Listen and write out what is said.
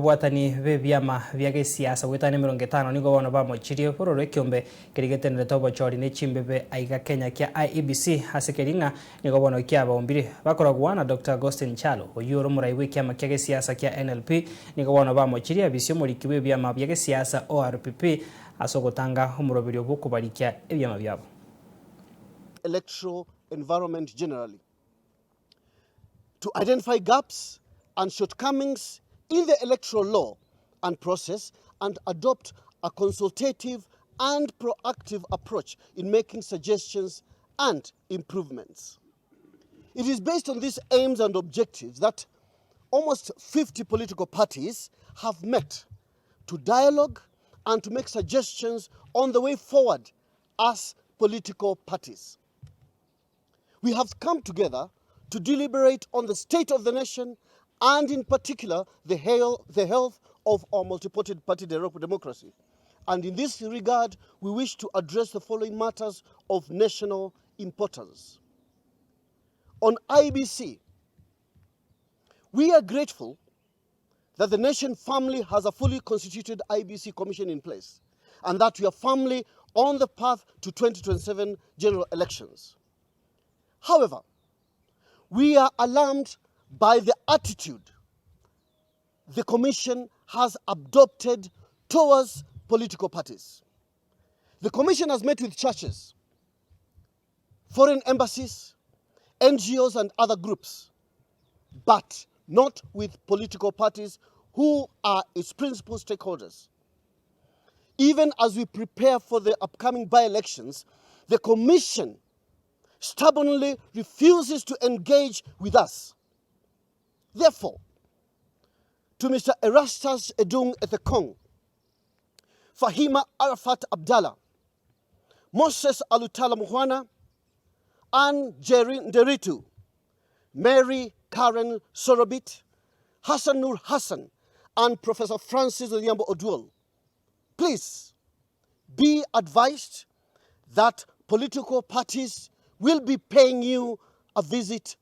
babwatani be byama byage siasa wetane 50 nigo bono bamochirie bororo kiombe kirigetenere tobo chori ne chimbebe aiga Kenya kia Iebc hasekeringa nigo bono kia baombire bakoragwa na Dr. Agustin Chalo oyuro muraiwe kiama kia siasa kia NLP nigo bono bamochirie bisyo murikiwe byama byage siasa ORPP asogotanga umurobiri obukubarikia ebyama byabo electoral environment generally to identify gaps and shortcomings in the electoral law and process and adopt a consultative and proactive approach in making suggestions and improvements. It is based on these aims and objectives that almost 50 political parties have met to dialogue and to make suggestions on the way forward as political parties. We have come together to deliberate on the state of the nation and in particular the health of our multi-party democracy. And in this regard, we wish to address the following matters of national importance. On Iebc, we are grateful that the nation firmly has a fully constituted Iebc commission in place and that we are firmly on the path to 2027 general elections. However, we are alarmed by the attitude the Commission has adopted towards political parties. The Commission has met with churches, foreign embassies, NGOs and other groups, but not with political parties who are its principal stakeholders. Even as we prepare for the upcoming by-elections, the Commission stubbornly refuses to engage with us. Therefore, to Mr. Erastus Edung Ethekong, Fahima Arafat Abdallah, Moses Alutala Muhwana, Anne Jerin Nderitu, Mary Karen Sorobit, Hassan Nur Hassan, and Professor Francis Odhiambo Oduol, please be advised that political parties will be paying you a visit